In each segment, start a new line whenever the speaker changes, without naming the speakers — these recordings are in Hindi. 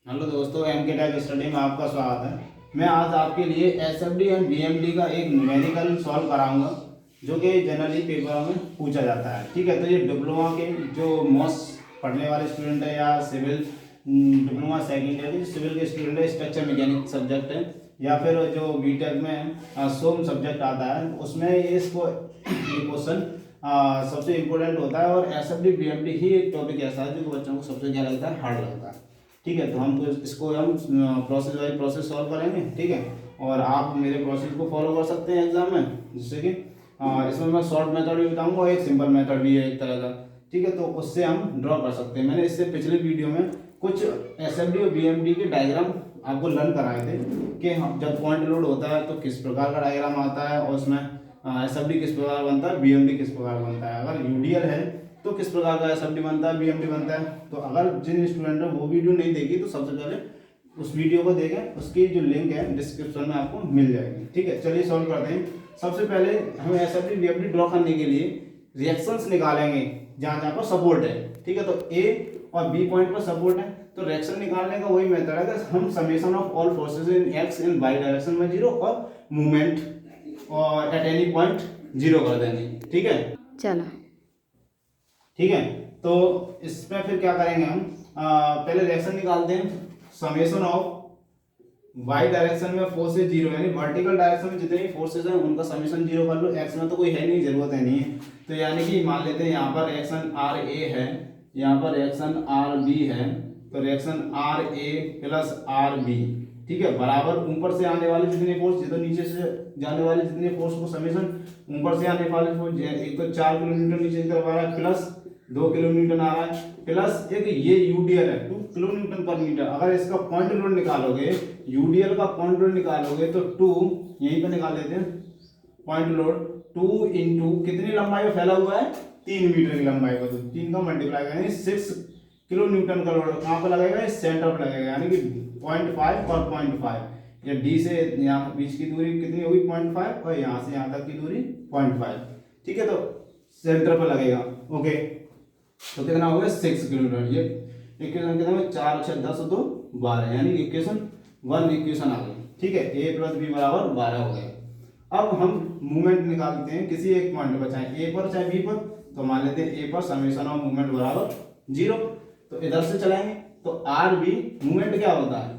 हेलो दोस्तों, एम के टेक स्टडी में आपका स्वागत है। मैं आज आपके लिए एसएफडी एंड बीएमडी का एक न्यूमेरिकल सॉल्व कराऊंगा जो कि जनरली पेपरों में पूछा जाता है। ठीक है, तो ये डिप्लोमा के जो मोस्ट पढ़ने वाले स्टूडेंट है या सिविल डिप्लोमा सेकेंड ईयर के सिविल के स्टूडेंट है, स्ट्रक्चर मैकेनिक सब्जेक्ट है या फिर जो बीटेक में सोम सब्जेक्ट आता है उसमें इसको ये क्वेश्चन सबसे इम्पोर्टेंट होता है। और एसएफडी बीएमडी ही एक टॉपिक ऐसा है जो बच्चों को सबसे क्या लगता है, हार्ड लगता है। ठीक है, तो हम तो इसको हम प्रोसेस बाय प्रोसेस सॉल्व करेंगे। ठीक है, और आप मेरे प्रोसेस को फॉलो कर सकते हैं एग्जाम में, जिससे कि इसमें मैं शॉर्ट मेथड भी बताऊंगा और एक सिंपल मेथड भी है एक तरह का। ठीक है, तो उससे हम ड्रॉ कर सकते हैं। मैंने इससे पिछले वीडियो में कुछ एसएफडी और बीएमडी के डायग्राम आपको लर्न कराए थे कि हम जब पॉइंट लोड होता है तो किस प्रकार का डायग्राम आता है और उसमें एसएफडी किस प्रकार बनता है, बीएमडी किस प्रकार बनता है। अगर यूडीएल है तो किस प्रकार का एसएफडी बनता है, बीएमडी बनता है। तो अगर जिन स्टूडेंट ने वो वीडियो नहीं देखी तो सबसे पहले उस वीडियो को देखें, उसकी जो लिंक है डिस्क्रिप्शन में आपको मिल जाएगी। ठीक है, चलिए सॉल्व करते हैं। सबसे पहले हमें एसएफडी बीएमडी ड्रॉ करने के लिए रिएक्शंस निकालेंगे जहाँ जहाँ पर सपोर्ट है। ठीक है, तो ए और बी पॉइंट पर सपोर्ट है तो रिएक्शन निकालने का वही मेथड है कि हम summation of all forces in x in y direction में जीरो और मूवमेंट और एट एनी पॉइंट जीरो कर देंगे। ठीक है,
चलो
ठीक है, तो इसमें फिर क्या करेंगे हम पहले रिएक्शन निकालते हैं। समेशन ऑफ वाई डायरेक्शन में फोर्सेस जीरो, यानी वर्टिकल डायरेक्शन में जितनी फोर्सेस हैं उनका समेशन जीरो कर लो। एक्स में तो कोई है नहीं, जरूरत है नहीं है, तो यानी कि मान लेते हैं यहाँ पर रिएक्शन आर ए है, यहाँ पर रिएक्शन आर बी है, तो reaction R A plus R B. ठीक है, बराबर ऊपर से आने वाले जितने फोर्स, जितने नीचे से जाने वाले जितने फोर्स को समेशन ऊपर से आने वाले फोर्स, एक तो 4 किलोमीटर नीचे की तरफ आ रहा है प्लस 2 किलोमीटर आ रहा है, प्लस एक ये यूडीएल है 2 किलो न्यूटन पर मीटर। अगर इसका पॉइंट लोड निकालोगे, यूडीएल का पॉइंट लोड निकालोगे तो 2 यहीं पर निकाल लेते हैं। पॉइंट लोड 2 इंटू कितनी लंबाई में फैला हुआ है, 3 मीटर की लंबाई को, तो 3 का मल्टीप्लाई यानी 6 किलो न्यूटन का लोड कहाँ पर लगेगा, सेंटर पर लगेगा, यानी कि 0.5 और 0.5 या डी से यहाँ बीच की दूरी कितनी होगी 0.5 और यहाँ से यहाँ तक की दूरी 0.5। ठीक है, तो सेंटर पर लगेगा। ओके, तो कितना हो गया 6 किलोमीटर। ये इक्वेशन कितना है, 4 6 10 तो 12, यानी इक्वेशन 1 इक्वेशन आ गई। ठीक है, a प्लस बी बराबर 12 हो गया। अब हम मूवमेंट निकालते हैं किसी एक पॉइंट पर, चाहे ए पर चाहे बी पर। तो मान लेते हैं ए पर समेशन ऑफ मूवमेंट बराबर 0, तो इधर से चलाएंगे तो आर बी मूवमेंट क्या होता है,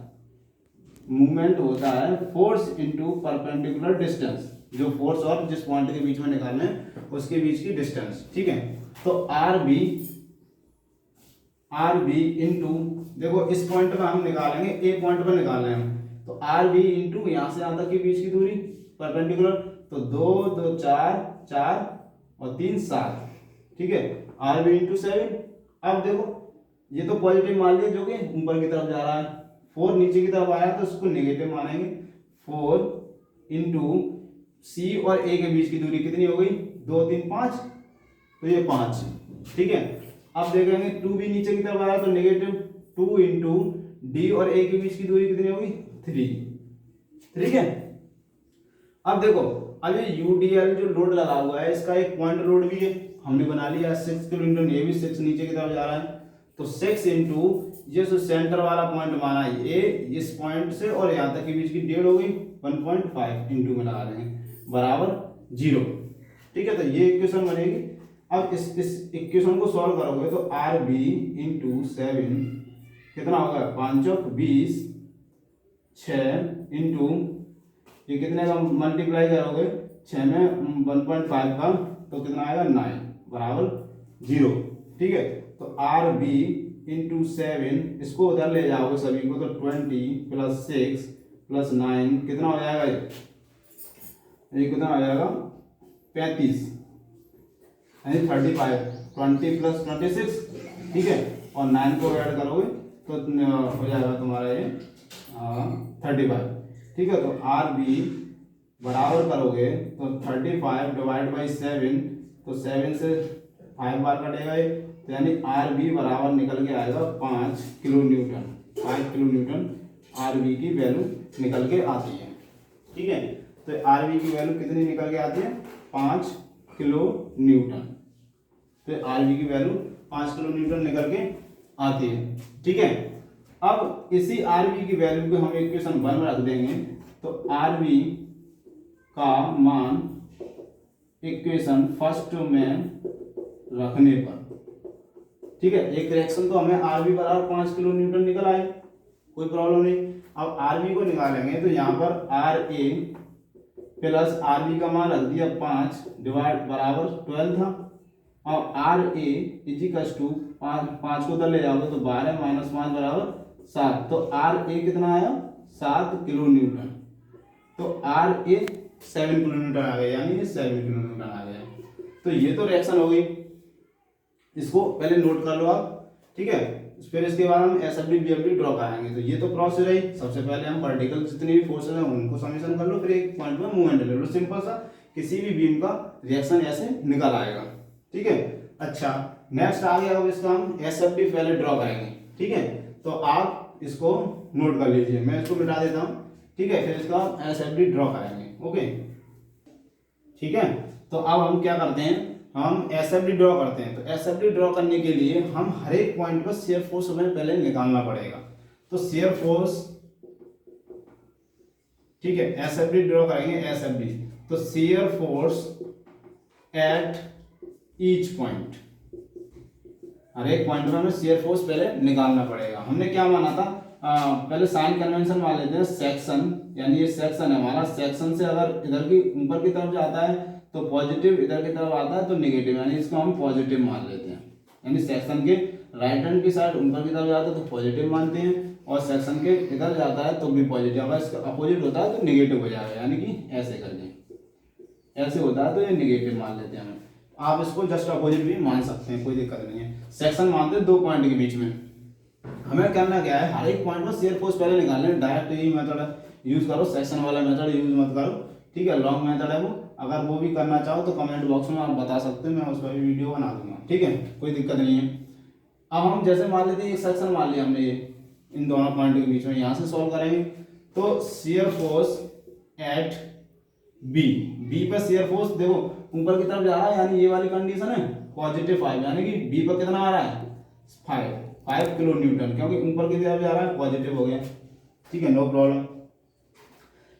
मूवमेंट होता है फोर्स इनटू परपेंडिकुलर डिस्टेंस, जो फोर्स और जिस पॉइंट के बीच में निकालना है उसके बीच की डिस्टेंस। ठीक है, तो आर बी इंटू, देखो इस पॉइंट पर हम निकालेंगे, ए पॉइंट पर निकालना है हम, तो आर बी इंटू यहाँ से यहाँ तक के बीच की दूरी परपेंडिकुलर, तो 2 2 4 4 और 3 7। ठीक है, आर बी इंटू 7। अब देखो ये तो पॉजिटिव मान लिया जो कि ऊपर की तरफ जा रहा है, 4 नीचे की तरफ आया तो उसको नेगेटिव मानेंगे। 4 इंटू सी और ए के बीच की दूरी कितनी हो गई, 2 3 5, तो ये 5। ठीक है, अब देखेंगे 2 भी नीचे की तरफ आया तो नेगेटिव 2 इंटू डी और ए के बीच की दूरी कितनी होगी 3। ठीक है, अब देखो अब ये यूडीएल जो लोड लगा हुआ है इसका एक पॉइंट लोड भी है, हमने बना लिया 6 किलोमीटर, ये भी 6 नीचे की तरफ जा रहा है, तो 6 इंटू ये जो सेंटर वाला पॉइंट माना है ये इस पॉइंट से और यहाँ तक के बीच की डेढ़ हो गई 1.5 इंटू में लगा रहे हैं बराबर 0। ठीक है, तो ये इक्वेशन बनेगी। अब इस इक्वेशन को सॉल्व करोगे तो आर बी इंटू 7 कितना होगा 5 और 20, 6 इंटू ये कितने का मल्टीप्लाई करोगे 6 में 1.5 का तो कितना आएगा 9 बराबर 0। ठीक है, तो आर बी इंटू 7, इसको उधर ले जाओगे सभी को तो 20 प्लस 6 प्लस 9 कितना हो जाएगा, ये कितना हो जाएगा 35, यानी 35, 20 प्लस 26। ठीक है, और 9 को ऐड करोगे तो हो जाएगा तुम्हारा ये 35। ठीक है, तो आर बी बराबर करोगे तो 35 डिवाइड बाई 7, तो 7 से 5 बार कटेगा ये, तो यानी आर बी बराबर निकल के आएगा 5 kilo newton. 5 kilo newton R B की वैल्यू निकल के आती है। ठीक है, तो आर बी की वैल्यू कितनी निकल के आती है 5 किलो न्यूटन। तो आर बी की वैल्यू 5 किलो न्यूटन निकल के आती है। ठीक है, अब इसी आर बी की वैल्यू को हम इक्वेशन 1 में रख देंगे, तो आर बी का मान इक्वेशन फर्स्ट में रखने पर, ठीक है, एक रिएक्शन तो हमें आर बी बराबर 5 किलो न्यूटन निकल आए, कोई प्रॉब्लम नहीं। अब आर बी को निकालेंगे तो यहाँ पर R A plus R B का मान रख दिया 5 डिवाइड बराबर 12 था, और आर ए इजिकल्स टू 5 को उधर ले जाओगे तो 12 माइनस 5 बराबर 7, तो आर ए कितना आया 7 किलो न्यूटन, तो आर ए 7 किलो न्यूटन आ गया, यानी ये 7 किलो न्यूटन आ गया। तो ये तो रिएक्शन हो गई, इसको पहले नोट कर लो आप, ठीक है। फिर इसके बाद हम एसएफडी बीएफडी ड्रॉ कराएंगे। तो ये तो प्रोसेस रही, सबसे पहले हम पार्टिकल जितनी भी फोर्सेस हैं उनको समेशन कर लो, फिर एक पॉइंट में मूवमेंट ले लो, सिंपल सा किसी भी बीम का रिएक्शन ऐसे निकल आएगा, ठीक है। अच्छा, नेक्स्ट आ गया, अब इसका हम एसएफडी पहले ड्रॉ करेंगे, ठीक है। तो आप इसको नोट कर लीजिए, मैं इसको मिटा देता हूँ, ठीक है, फिर इसका एसएफडी ड्रॉ करेंगे, ओके, ठीक है। तो अब हम क्या करते हैं, हम एसएफडी ड्रॉ करते हैं। तो एसएफडी ड्रॉ करने के लिए हम हर एक पॉइंट पर शियर फोर्स हमें पहले निकालना पड़ेगा। तो शियर फोर्स, ठीक है, एसएफडी ड्रॉ करेंगे, एसएफडी, तो shear force at each point, हर एक पॉइंट पर हमें शियर फोर्स पहले निकालना पड़ेगा। हमने क्या माना था, पहले साइन कन्वेंशन मान लेते हैं, सेक्शन, यानी ये सेक्शन है हमारा, सेक्शन से अगर इधर की ऊपर की तरफ जाता है तो पॉजिटिव, इधर की तरफ आता है तो नेगेटिव, यानी इसको हम पॉजिटिव मान लेते हैं। यानी सेक्शन के राइट हैंड की साइड ऊपर की तरफ जाता है तो पॉजिटिव मानते हैं, और सेक्शन के इधर जाता है तो भी पॉजिटिव, अगर इसका अपोजिट होता है तो नेगेटिव हो जाएगा, यानी कि ऐसे करके ऐसे होता है तो ये नेगेटिव मान लेते हैं हम। आप इसको जस्ट अपोजिट भी मान सकते हैं, कोई दिक्कत नहीं है। सेक्शन मानते हैं दो पॉइंट के बीच में, हमें करना क्या है, हर एक पॉइंट पर शियर फोर्स पहले निकालना है। डायरेक्ट यही मेथड यूज करो, सेक्शन वाला मेथड यूज मत करो, ठीक है, लॉन्ग मेथड है वो। अगर वो भी करना चाहो तो कमेंट बॉक्स में आप बता सकते हो, मैं उस पर भी वीडियो बना दूंगा, ठीक है, कोई दिक्कत नहीं है। अब हम जैसे मान लेते हैं एक सेक्शन मान लिया हमने, ये इन दोनों पॉइंट के बीच में, यहाँ से सॉल्व करेंगे। तो shear force at B, B पर शियर फोर्स देखो ऊपर की तरफ जा रहा है, यानी ये वाली कंडीशन है पॉजिटिव 5, यानी कि बी पर कितना आ रहा है 5 किलो न्यूटन, क्योंकि ऊपर की तरफ जा रहा है पॉजिटिव हो गया, ठीक है, नो प्रॉब्लम।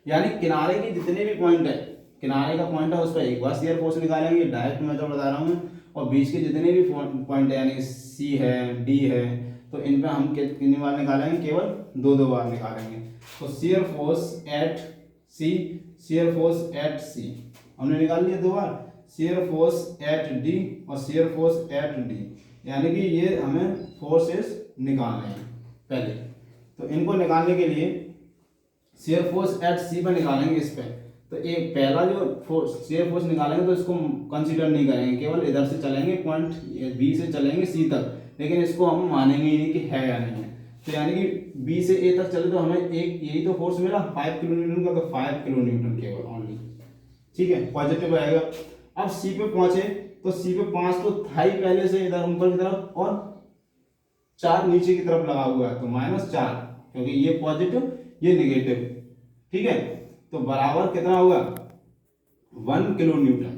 यानी किनारे की जितने भी पॉइंट है, किनारे का पॉइंट है उस पर एक बार शियर फोर्स निकालेंगे, डायरेक्ट मेथड बता रहा हूँ मैं, और बीच के जितने भी पॉइंट है, यानी सी है, डी है, तो इन पे हम कितनी बार निकालेंगे, केवल 2 बार निकालेंगे। तो shear force at C, shear force at C हमने निकाल लिया 2 बार, शियर फोर्स एट डी और शियर फोर्स एट डी, यानी कि ये हमें फोर्सेस निकालने हैं पहले। तो इनको निकालने के लिए शियर फोर्स एट सी पर निकालेंगे इस पे। तो एक पहला जो फोर्स शियर फोर्स निकालेंगे तो इसको कंसीडर नहीं करेंगे, केवल इधर से चलेंगे, पॉइंट बी से चलेंगे सी तक, लेकिन इसको हम मानेंगे ही नहीं कि है या नहीं है। तो यानी कि बी से ए तक चले तो हमें एक यही तो फोर्स मिला 5 किलो न्यूटन का, तो 5 किलो न्यूटन केवल ओनली, ठीक है, पॉजिटिव आएगा। अब सी पे पहुंचे तो सी पे 5 तो था ही पहले से इधर ऊपर की तरफ, और 4 नीचे की तरफ लगा हुआ है, तो -4, क्योंकि ये पॉजिटिव ये नेगेटिव, ठीक है। तो बराबर कितना होगा 1 kilo Newton,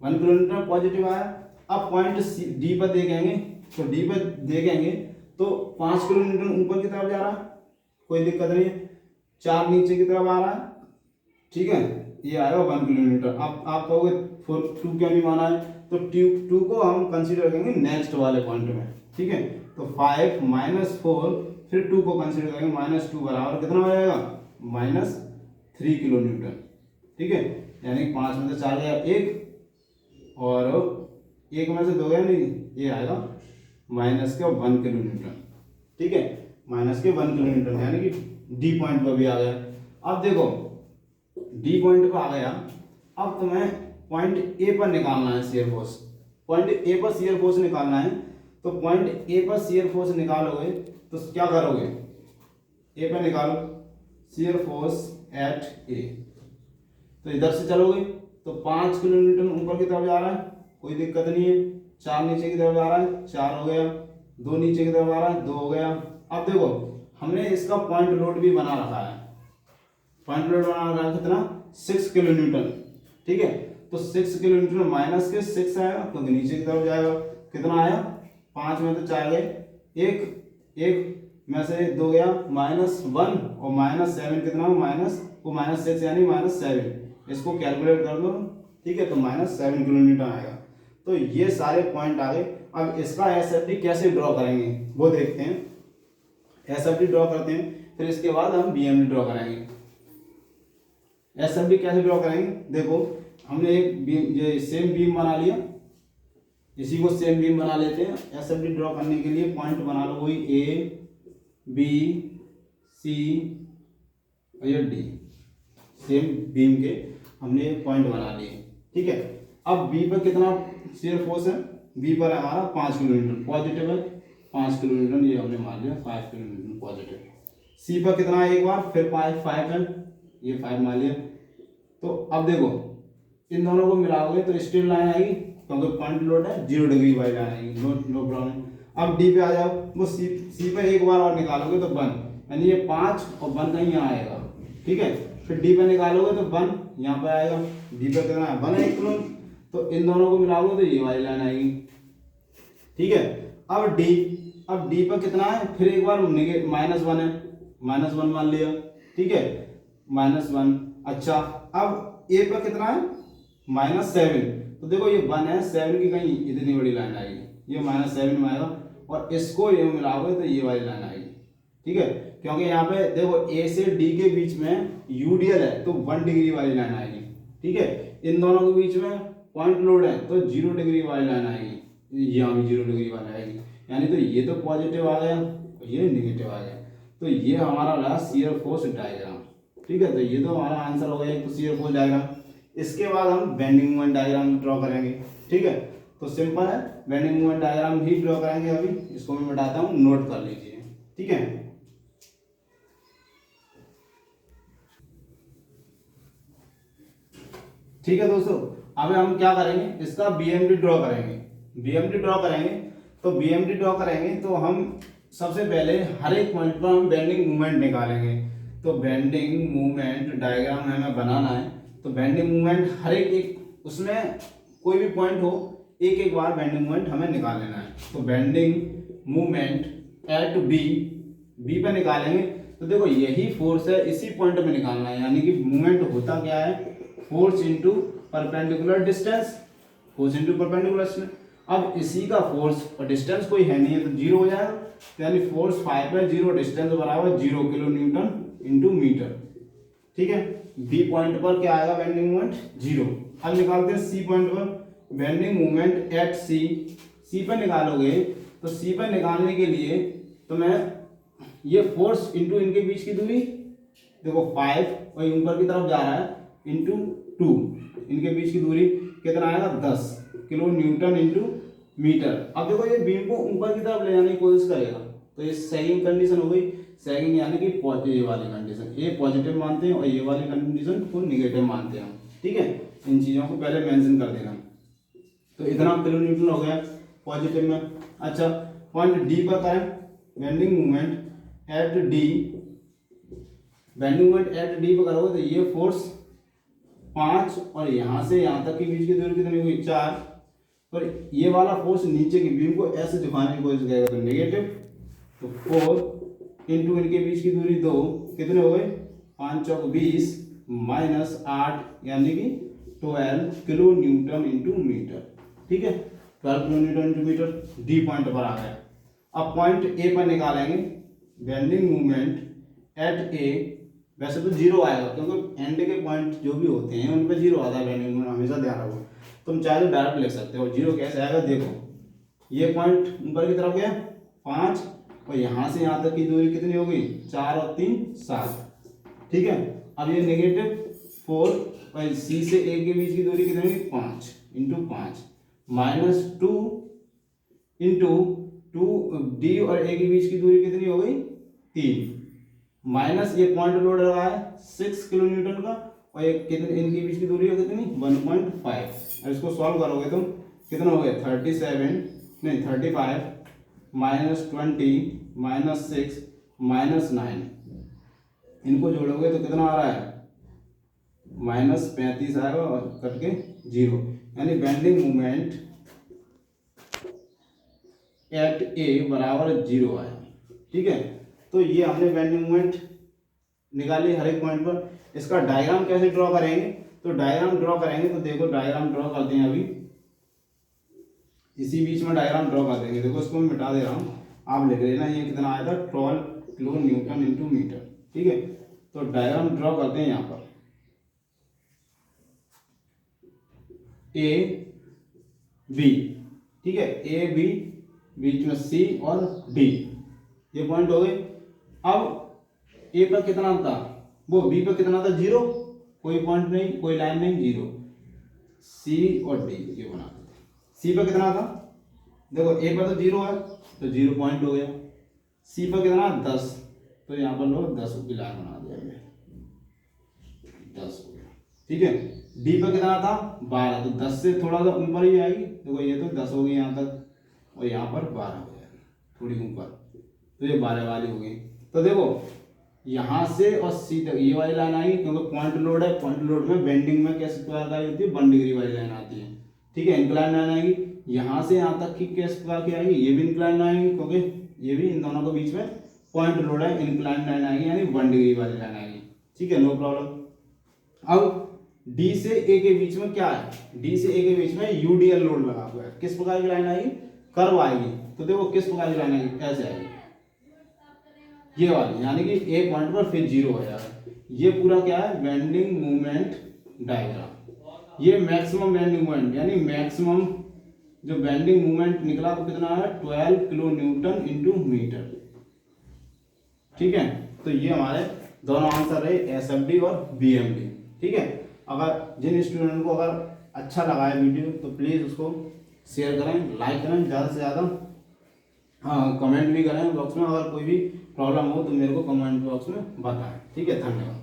1 kilo Newton positive आया। अब पॉइंट डी पर देखेंगे, तो डी पर देखेंगे तो 5 किलो न्यूटन ऊपर की तरफ जा रहा है, कोई दिक्कत नहीं है, 4 नीचे की तरफ आ रहा है, ठीक है, ये आएगा 1 किलो न्यूटन। अब आप कहोगे 2 क्यों नहीं माना है, तो 2 को हम कंसीडर करेंगे नेक्स्ट वाले पॉइंट में, ठीक है। तो 5 - 4 फिर 2 को कंसीडर करेंगे, -2 बराबर कितना हो जाएगा -3 किलो न्यूटन, ठीक है। यानी 5 में से 4 गया 1, और 1 में से 2 गया नहीं, ये आएगा -1 किलो न्यूटन, ठीक है, -1 किलो न्यूटन, यानी कि डी पॉइंट पर भी आ गया। अब देखो डी पॉइंट पर आ गया, अब तुम्हें पॉइंट ए पर निकालना है शियर फोर्स, पॉइंट ए पर शियर फोर्स निकालना है। तो पॉइंट ए पर शियर फोर्स निकालोगे तो क्या करोगे, ए पर निकालो शियर फोर्स एट ए, तो इधर से चलोगे तो 5 किलो न्यूटन ऊपर की तरफ जा रहा है, कोई दिक्कत नहीं है, 4 नीचे की तरफ जा रहा है, 4 हो गया, 2 नीचे की तरफ आ रहा है, 2 हो गया। अब देखो हमने इसका पॉइंट लोड भी बना रखा है, पॉइंट लोड बना रखा है कितना 6 किलो न्यूटन, ठीक है। तो 6 किलो न्यूटन माइनस के 6 आएगा, तो नीचे की तरफ जाएगा, कितना आया 5 में तो 4 गए, एक में से 2 गया -1 और -7 कितना हो -6 यानी -7, इसको कैलकुलेट कर दो, ठीक है, तो -7 किलो न्यूटन आएगा। तो ये सारे पॉइंट आ गए। अब इसका एसएफटी कैसे ड्रॉ करेंगे वो देखते हैं। एसएफटी ड्रॉ करते हैं, फिर इसके बाद हम बीएमडी ड्रॉ करेंगे। एसएफटी कैसे ड्रॉ करेंगे, देखो हमने एक बीम, ये सेम बीम बना लिया, इसी को सेम बीम बना लेते हैं। एसएफटी ड्रॉ करने के लिए पॉइंट बना लो, वही ए बी सी और ये डी, सेम बीम के हमने पॉइंट बना लिए, ठीक है। अब बी पर कितना शियर फोर्स है, बी पर हमारा 5 किलो न्यूटन पॉजिटिव है, 5 किलो न्यूटन ये हमने मान लिया, 5 किलो न्यूटन पॉजिटिव। सी पर कितना है, एक बार फिर 5 है, ये 5 मान लिया। तो अब देखो इन दोनों को मिलाओगे तो स्ट्रेट लाइन आएगी, क्योंकि पॉइंट लोड है, 0 डिग्री वाली लाइन आएगी, नो प्रॉब्लम। अब डी पे आ जाओ, वो सी पे एक बार और निकालोगे तो 1, यानी ये 5 और 1 कहीं यहाँ आएगा, ठीक है। फिर डी पे निकालोगे तो 1 यहाँ पर आएगा, डी पे कितना है 1 1 किलो, तो इन दोनों को मिलाओगे तो ये वाली लाइन आएगी, ठीक है। अब डी पर कितना है, फिर एक बार -1 है, -1 मान लिया, ठीक है, -1। अच्छा अब ए पर कितना है -7, तो देखो ये 1 है, 7 की कहीं इतनी बड़ी लाइन आएगी, ये -7 में आएगा, और इसको ये मिलाओगे तो ये वाली लाइन आएगी, ठीक है। क्योंकि यहाँ पे देखो ए से डी के बीच में यूडीएल है, तो 1 डिग्री वाली लाइन आएगी, ठीक है। इन दोनों के बीच में पॉइंट लोड है, तो 0 डिग्री वाली लाइन आएगी, यहाँ भी 0 डिग्री वाली आएगी, यानी तो ये तो पॉजिटिव आ गया, ये नेगेटिव आ गया। तो ये हमारा रहा शियर फोर्स डायग्राम, ठीक है। तो ये तो हमारा आंसर हो गया, एक तो शियर फोर्स डायग्राम। इसके बाद हम बेंडिंग मोमेंट डायग्राम ड्रॉ करेंगे, ठीक है। तो सिंपल है, बेंडिंग मोमेंट डायग्राम भी ड्रॉ करेंगे। अभी इसको मैं बताता हूँ, नोट कर लीजिए, ठीक है। ठीक है दोस्तों, अब हम क्या करेंगे, इसका बीएमडी ड्रॉ करेंगे। बीएमडी ड्रॉ करेंगे, तो बीएमडी ड्रॉ करेंगे तो हम सबसे पहले हर एक पॉइंट पर हम बेंडिंग मूवमेंट निकालेंगे। तो बेंडिंग मूवमेंट डायग्राम हमें बनाना है, तो बेंडिंग मूवमेंट हर एक उसमें कोई भी पॉइंट हो, एक एक बार बेंडिंग मूवमेंट हमें निकाल लेना है। तो बेंडिंग मूवमेंट एट बी पे निकालेंगे, तो देखो यही फोर्स है, इसी पॉइंट पे निकालना है, यानी कि मूवमेंट होता क्या है, force into perpendicular distance, force into perpendicular distance. अब इसी का फोर्स और डिस्टेंस कोई है नहीं है, तो 0 हो जाएगा, यानी फोर्स 5 है, 0 डिस्टेंस बराबर 0 किलो न्यूटन इंटू मीटर, ठीक है। बी पॉइंट पर क्या आएगा, बेंडिंग मोमेंट 0। अब निकालते हैं सी पॉइंट पर, बेंडिंग मोमेंट एट सी पर निकालोगे, तो सी पर निकालने के लिए तो मैं ये फोर्स इंटू इनके बीच की दूरी, देखो 5 और ऊपर की तरफ जा रहा है, इंटू 2, इनके बीच की दूरी कितना आएगा 10 किलो न्यूटन इंटू मीटर। अब देखो ये बीम को ऊपर की तरफ ले जाने की कोशिश करेगा, तो ये सेकंड कंडीशन हो गई, सेकंड यानी कि पॉजिटिव वाली कंडीशन, ये पॉजिटिव मानते हैं और ये वाली कंडीशन को निगेटिव मानते हैं, ठीक है। इन चीज़ों को पहले मेंशन कर देना। तो इतना किलो न्यूटन हो गया पॉजिटिव में। अच्छा पॉइंट डी पर करें, bending movement at D, bending movement at D पर करोगे तो ये फोर्स 5 और यहाँ से यहाँ तक की बीच की दूरी कितनी हुई 4, और ये वाला फोर्स नीचे की बीम को ऐसे दिखाने की कोशिश करेगा तो नेगेटिव, तो 4 इंटू इनके बीच की दूरी 2, कितने हो गए 5 चौक 20 माइनस 8 यानी कि 12 किलो न्यूटन इंटू मीटर, ठीक है। 12 kilo newton into metre D point पर आ गया। अब पॉइंट ए पर निकालेंगे, बेंडिंग मूवमेंट एट ए, वैसे तो 0 आएगा क्योंकि एंड के पॉइंट जो भी होते हैं उन पर 0 आता है बेंडिंग मूवमेंट, हमेशा ध्यान रखो। तुम चाहे तो डायरेक्ट लिख सकते हो, 0 कैसे आएगा देखो, ये पॉइंट ऊपर की तरफ गया 5 और यहाँ से यहाँ तक की दूरी कितनी हो गई 4 और 3 7, ठीक है। अब ये नेगेटिव 4 और सी से ए के बीच की दूरी कितनी होगी 5 इंटू 5 माइनस 2 इंटू 2 डी और ए के बीच की दूरी कितनी हो गई 3, माइनस ये पॉइंट लोड रहा है 6 किलो न्यूटन का, और ये कितने इनके बीच की दूरी है कितनी 1.5। अब इसको सॉल्व करोगे तुम कितना हो गया 35 माइनस 20 माइनस 6 माइनस 9, इनको जोड़ोगे तो कितना आ रहा है -35 आएगा और कट के 0, यानी बेंडिंग मूवमेंट एट ए बराबर 0 आया, ठीक है। तो ये हमने बेंडिंग मोमेंट निकाली हर एक पॉइंट पर। इसका डायग्राम कैसे ड्रॉ करेंगे, तो डायग्राम ड्रॉ करेंगे तो देखो डायग्राम ड्रॉ करते हैं, अभी इसी बीच में डायग्राम ड्रॉ कर देंगे। देखो इसको मैं मिटा दे रहा हूँ, आप लिख लेना ये कितना आया था 12 किलो न्यूटन इंटू मीटर। ठीक है, तो डायग्राम ड्रॉ करते हैं यहाँ पर। ए बी, ठीक है, ए बी, बीच में सी और डी, ये पॉइंट हो गए। अब ए पर कितना था, वो बी पर कितना था 0, कोई पॉइंट नहीं, कोई लाइन नहीं, 0। सी और डी ये बना देते। सी पर कितना था, देखो ए पर तो 0 है तो 0 पॉइंट हो गया। सी पर कितना 10, तो यहाँ पर लो 10 की लाइन बना दिया, 10 हो गया। ठीक है, डी पर कितना था 12, तो 10 से थोड़ा सा ऊपर ही आएगी। देखो ये तो 10 हो गई यहाँ तक, और यहाँ पर 12 हो जाएगी थोड़ी ऊपर, तो ये 12 वाली हो गई। तो देखो यहाँ से और सी तक ये वाली लाइन आएगी, क्योंकि पॉइंट लोड है। पॉइंट लोड में बेंडिंग में कैसे प्रकार की होती है, 1 डिग्री वाली लाइन आती है। ठीक है, इंक्लाइन लाइन आएगी यहाँ से यहाँ तक की किस प्रकार की आएगी, ये भी इंक्लाइन आएगी, क्योंकि ये भी इन दोनों के बीच में पॉइंट लोड है। इंक्लाइन लाइन आएगी यानी 1 डिग्री वाली लाइन आएगी। ठीक है, नो प्रॉब्लम। अब डी से ए के बीच में क्या है, डी से ए के बीच में यूडीएल लोड लगा हुआ है। किस प्रकार की लाइन आएगी, कर्व आएगी। तो देखो किस प्रकार की लाइन आएगी, ऐसे आएगी ये वाली, यानी कि ए पॉइंट पर फिर 0 हो जाएगा। ये पूरा क्या है, बेंडिंग मूवमेंट डायग्राम। ये मैक्सिमम बेंडिंग मूवमेंट, यानी मैक्सिमम जो बेंडिंग मूवमेंट निकला वो कितना है 12 किलो न्यूटन इंटू मीटर। ठीक है, तो ये हमारे दोनों आंसर रहे, एसएफडी और बीएमडी। ठीक है, अगर जिन स्टूडेंट को अगर अच्छा लगा है वीडियो तो प्लीज़ उसको शेयर करें, लाइक करें, ज़्यादा से ज़्यादा कमेंट भी करें बॉक्स में। अगर कोई भी प्रॉब्लम हो तो मेरे को कमेंट बॉक्स में बताएं। ठीक है, धन्यवाद।